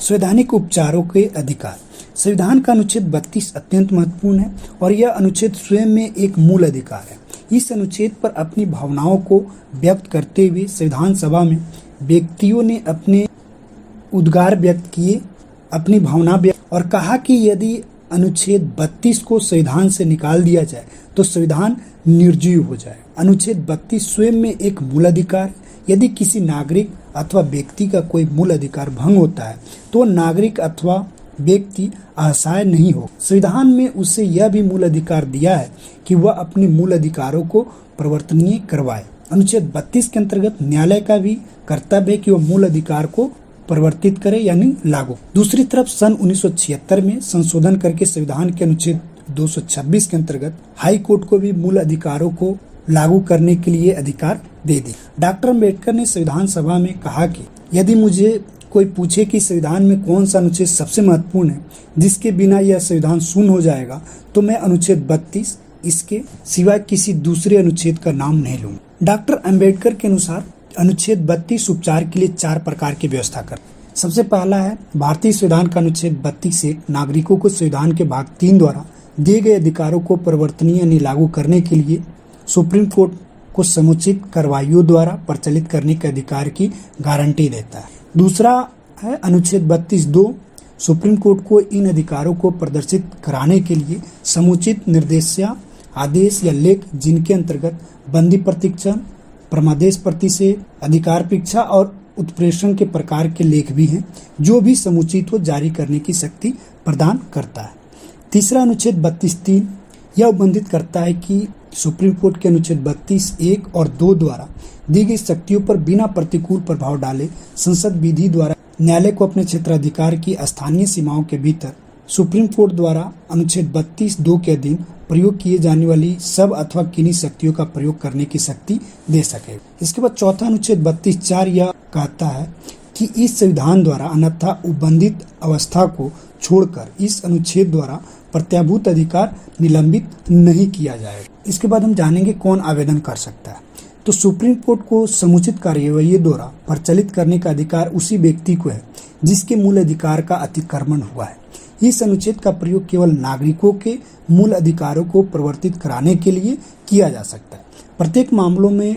संवैधानिक उपचारों के अधिकार। संविधान का अनुच्छेद 32 अत्यंत महत्वपूर्ण है और यह अनुच्छेद स्वयं में एक मूल अधिकार है। इस अनुच्छेद पर अपनी भावनाओं को व्यक्त करते हुए संविधान सभा में व्यक्तियों ने अपने उद्गार व्यक्त किए, अपनी भावना व्यक्त और कहा कि यदि अनुच्छेद 32 को संविधान से निकाल दिया जाए तो संविधान निर्जीव हो जाए। अनुच्छेद 32 स्वयं में एक मूल अधिकार है। यदि किसी नागरिक अथवा व्यक्ति का कोई मूल अधिकार भंग होता है तो नागरिक अथवा व्यक्ति असहाय नहीं हो। संविधान में उसे यह भी मूल अधिकार दिया है कि वह अपने मूल अधिकारों को परिवर्तनीय करवाए। अनुच्छेद 32 के अंतर्गत न्यायालय का भी कर्तव्य है कि वह मूल अधिकार को परिवर्तित करे यानी लागू। दूसरी तरफ सन 1976 में संशोधन करके संविधान के अनुच्छेद 226 के अंतर्गत हाई कोर्ट को भी मूल अधिकारों को लागू करने के लिए अधिकार दे दी। डॉक्टर अम्बेडकर ने संविधान सभा में कहा कि यदि मुझे कोई पूछे कि संविधान में कौन सा अनुच्छेद सबसे महत्वपूर्ण है जिसके बिना यह संविधान शून्य हो जाएगा, तो मैं अनुच्छेद 32 इसके सिवाय किसी दूसरे अनुच्छेद का नाम नहीं लूंगा। डॉक्टर अम्बेडकर के अनुसार अनुच्छेद 32 उपचार के लिए 4 प्रकार की व्यवस्था कर। सबसे पहला है भारतीय संविधान का अनुच्छेद 32 एक नागरिकों को संविधान के भाग 3 द्वारा दिए गए अधिकारों को परिवर्तनीय यानी लागू करने के लिए सुप्रीम कोर्ट को समुचित कार्रवाइयों द्वारा प्रचलित करने के अधिकार की गारंटी देता है। दूसरा है अनुच्छेद 32(2) सुप्रीम कोर्ट को इन अधिकारों को प्रदर्शित कराने के लिए समुचित निर्देशिया आदेश या लेख जिनके अंतर्गत बंदी प्रतिक्षण, परमादेश प्रतिषेध, अधिकार परीक्षा और उत्प्रेषण के प्रकार के लेख भी हैं जो भी समुचित हो जारी करने की शक्ति प्रदान करता है। तीसरा अनुच्छेद 32(3) यह उल्लंघित करता है कि सुप्रीम कोर्ट के अनुच्छेद 32(1) और 2 द्वारा दी गई शक्तियों पर बिना प्रतिकूल प्रभाव डाले संसद विधि द्वारा न्यायालय को अपने क्षेत्राधिकार की स्थानीय सीमाओं के भीतर सुप्रीम कोर्ट द्वारा अनुच्छेद 32(2) के अधीन प्रयोग किए जाने वाली सब अथवा किन्हीं शक्तियों का प्रयोग करने की शक्ति दे सके। इसके बाद चौथा अनुच्छेद 32(4) यह कहता है कि इस संविधान द्वारा अन्यथा उल्लंघित अवस्था को छोड़कर इस अनुच्छेद द्वारा प्रत्याभूत अधिकार निलंबित नहीं किया जाएगा। इसके बाद हम जानेंगे कौन आवेदन कर सकता है। तो सुप्रीम कोर्ट को समुचित कार्यवाही द्वारा प्रचलित करने का अधिकार उसी व्यक्ति को है जिसके मूल अधिकार का अतिक्रमण हुआ है। इस अनुच्छेद का प्रयोग केवल नागरिकों के मूल अधिकारों को परिवर्तित कराने के लिए किया जा सकता है। प्रत्येक मामलों में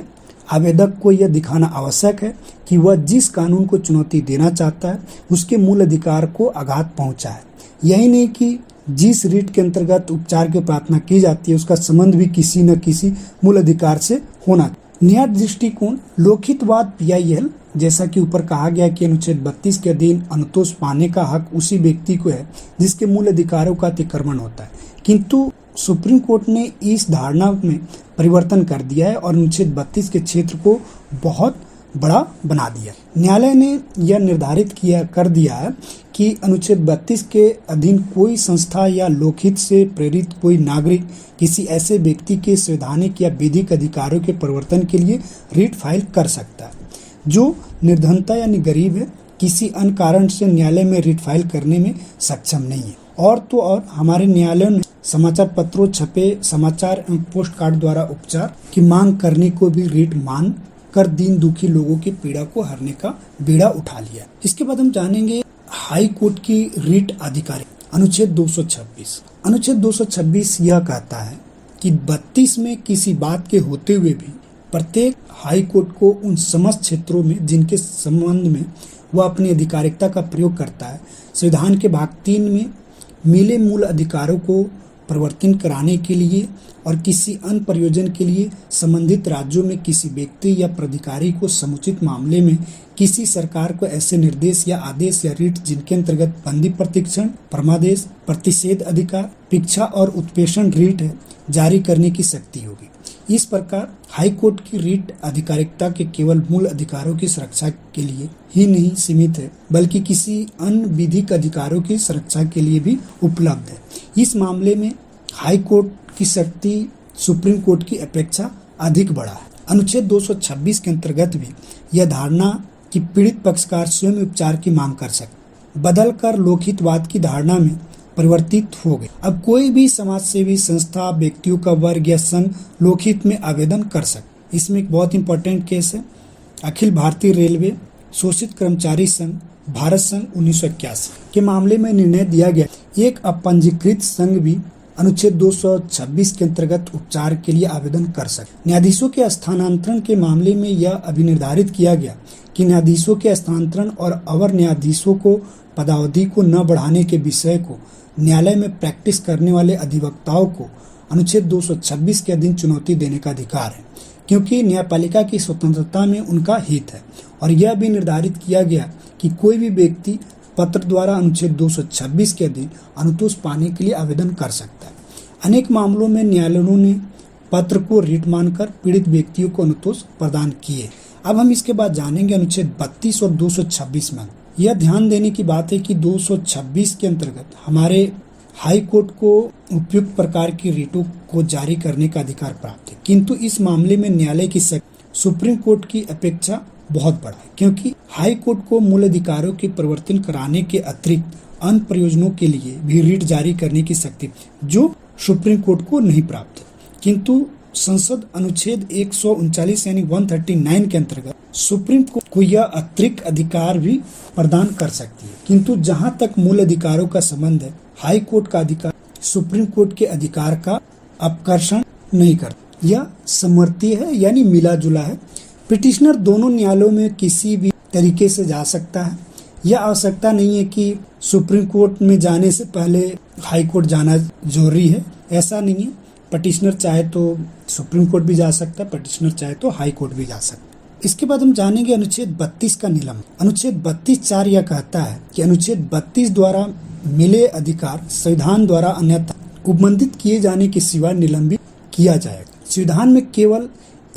आवेदक को यह दिखाना आवश्यक है कि वह जिस कानून को चुनौती देना चाहता है उसके मूल अधिकार को आघात पहुंचा है। यही नहीं कि जिस रीट के अंतर्गत उपचार की प्रार्थना की जाती है उसका संबंध भी किसी न किसी मूल अधिकार से होना। न्याय दृष्टिकोण लोकहितवाद PIL जैसा कि ऊपर कहा गया कि अनुच्छेद 32 के अधीन अनुतोष पाने का हक उसी व्यक्ति को है जिसके मूल अधिकारों का अतिक्रमण होता है, किंतु सुप्रीम कोर्ट ने इस धारणा में परिवर्तन कर दिया है और अनुच्छेद 32 के क्षेत्र को बहुत बड़ा बना दिया। न्यायालय ने यह निर्धारित कर दिया है कि अनुच्छेद 32 के अधीन कोई संस्था या लोकहित से प्रेरित कोई नागरिक किसी ऐसे व्यक्ति के संवैधानिक या विधिक अधिकारों के परिवर्तन के लिए रीट फाइल कर सकता है जो निर्धनता यानी गरीब है, किसी अन्य कारण से न्यायालय में रीट फाइल करने में सक्षम नहीं है। और तो और हमारे न्यायालयों ने समाचार पत्रों, छपे समाचार एवं पोस्ट कार्ड द्वारा उपचार की मांग करने को भी रीट मान कर दीन दुखी लोगों की पीड़ा को हरने का बीड़ा उठा लिया। इसके बाद हम जानेंगे हाई कोर्ट की रीट अधिकारी। अनुच्छेद 226 अनुच्छेद 226 यह कहता है कि 32 में किसी बात के होते हुए भी प्रत्येक हाई कोर्ट को उन समस्त क्षेत्रों में जिनके संबंध में वह अपनी अधिकारिकता का प्रयोग करता है संविधान के भाग 3 में मिले मूल अधिकारों को परिवर्तन कराने के लिए और किसी अन्य प्रयोजन के लिए संबंधित राज्यों में किसी व्यक्ति या प्राधिकारी को समुचित मामले में किसी सरकार को ऐसे निर्देश या आदेश या रीट जिनके अंतर्गत बंदी प्रतिक्षण, परमादेश, प्रतिषेध अधिकार, परीक्षा और उत्प्रेषण रीट है जारी करने की शक्ति होगी। इस प्रकार हाई कोर्ट की रीट आधिकारिकता के केवल मूल अधिकारों की सुरक्षा के लिए ही नहीं सीमित है बल्कि किसी अन्य विधिक अधिकारों की सुरक्षा के लिए भी उपलब्ध है। इस मामले में हाई कोर्ट की शक्ति सुप्रीम कोर्ट की अपेक्षा अधिक बड़ा है। अनुच्छेद 226 के अंतर्गत भी यह धारणा कि पीड़ित पक्षकार स्वयं उपचार की मांग कर सकते बदलकर लोकहितवाद की धारणा में परिवर्तित हो गए। अब कोई भी समाज सेवी संस्था, व्यक्तियों का वर्ग या संघ लोकहित में आवेदन कर सकते। इसमें एक बहुत इंपॉर्टेंट केस है अखिल भारतीय रेलवे शोषित कर्मचारी संघ भारत संघ 1981 के मामले में निर्णय दिया गया एक अपंजीकृत संघ भी अनुच्छेद 226 के अंतर्गत उपचार के लिए आवेदन कर सकते। न्यायाधीशों के स्थानांतरण के मामले में यह अभिनिर्धारित किया गया कि न्यायाधीशों के स्थानांतरण और अवर न्यायाधीशों को पदावधि को न बढ़ाने के विषय को न्यायालय में प्रैक्टिस करने वाले अधिवक्ताओं को अनुच्छेद 226 के अधीन चुनौती देने का अधिकार है, क्योंकि न्यायपालिका की स्वतंत्रता में उनका हित है। और यह भी निर्धारित किया गया कि कोई भी व्यक्ति पत्र द्वारा अनुच्छेद 226 के अधीन अनुतोष पाने के लिए आवेदन कर सकता है। अनेक मामलों में न्यायालयों ने पत्र को रिट मानकर पीड़ित व्यक्तियों को अनुतोष प्रदान किए। अब हम इसके बाद जानेंगे अनुच्छेद 32 और 226 में। यह ध्यान देने की बात है कि 226 के अंतर्गत हमारे हाई कोर्ट को उपयुक्त प्रकार की रिटों को जारी करने का अधिकार प्राप्त है, किंतु इस मामले में न्यायालय की सुप्रीम कोर्ट की अपेक्षा बहुत बड़ा है, क्योंकि हाई कोर्ट को मूल अधिकारों के परिवर्तन कराने के अतिरिक्त अन्य प्रयोजनों के लिए भी रिट जारी करने की शक्ति जो सुप्रीम कोर्ट को नहीं प्राप्त है। किंतु संसद अनुच्छेद 139 यानी 139 के अंतर्गत सुप्रीम कोर्ट को यह अतिरिक्त अधिकार भी प्रदान कर सकती है। किंतु जहां तक मूल अधिकारों का संबंध है, हाई कोर्ट का अधिकार सुप्रीम कोर्ट के अधिकार का अपकर्षण नहीं करता। यह समवर्ती है यानी मिला जुला है। पिटिशनर दोनों न्यायालयों में किसी भी तरीके से जा सकता है। यह आवश्यकता नहीं है कि सुप्रीम कोर्ट में जाने से पहले हाई कोर्ट जाना जरूरी है, ऐसा नहीं है। पिटिशनर चाहे तो सुप्रीम कोर्ट भी जा सकता है, पिटिशनर चाहे तो हाई कोर्ट भी जा सकता है। इसके बाद हम जानेंगे अनुच्छेद 32 का निलंबन। अनुच्छेद 32(4) यह कहता है कि अनुच्छेद 32 द्वारा मिले अधिकार संविधान द्वारा अन्यथा उल्लंघित किए जाने के सिवा निलंबित किया जाएगा। संविधान में केवल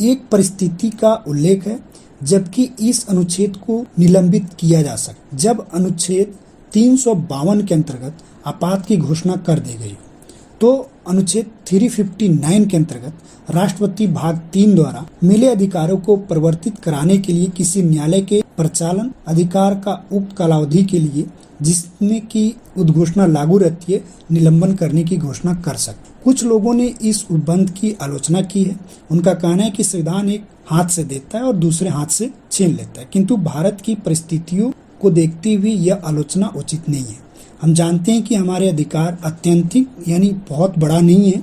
एक परिस्थिति का उल्लेख है जबकि इस अनुच्छेद को निलंबित किया जा सकता, जब अनुच्छेद 352 के अंतर्गत आपात की घोषणा कर दी गई। तो अनुच्छेद 359 के अंतर्गत राष्ट्रपति भाग 3 द्वारा मिले अधिकारों को परिवर्तित कराने के लिए किसी न्यायालय के प्रचालन अधिकार का उक्त कालावधि के लिए जिसमें की उद्घोषणा लागू रहती है निलंबन करने की घोषणा कर सकते। कुछ लोगों ने इस उपबंध की आलोचना की है। उनका कहना है कि संविधान एक हाथ से देता है और दूसरे हाथ से छीन लेता है, किंतु भारत की परिस्थितियों को देखते हुए यह आलोचना उचित नहीं है। हम जानते हैं कि हमारे अधिकार अत्यंतिक यानी बहुत बड़ा नहीं है।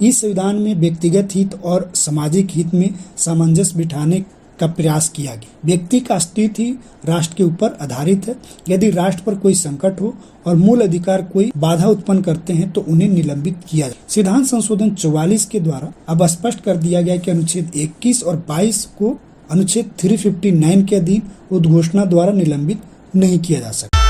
इस संविधान में व्यक्तिगत हित और सामाजिक हित में सामंजस्य बिठाने का प्रयास किया गया। व्यक्ति का अस्तित्व ही राष्ट्र के ऊपर आधारित है। यदि राष्ट्र पर कोई संकट हो और मूल अधिकार कोई बाधा उत्पन्न करते हैं तो उन्हें निलंबित किया जाए। संविधान संशोधन 44 के द्वारा अब स्पष्ट कर दिया गया कि अनुच्छेद 21 और 22 को अनुच्छेद 359 के अधीन उद्घोषणा द्वारा निलंबित नहीं किया जा सकता।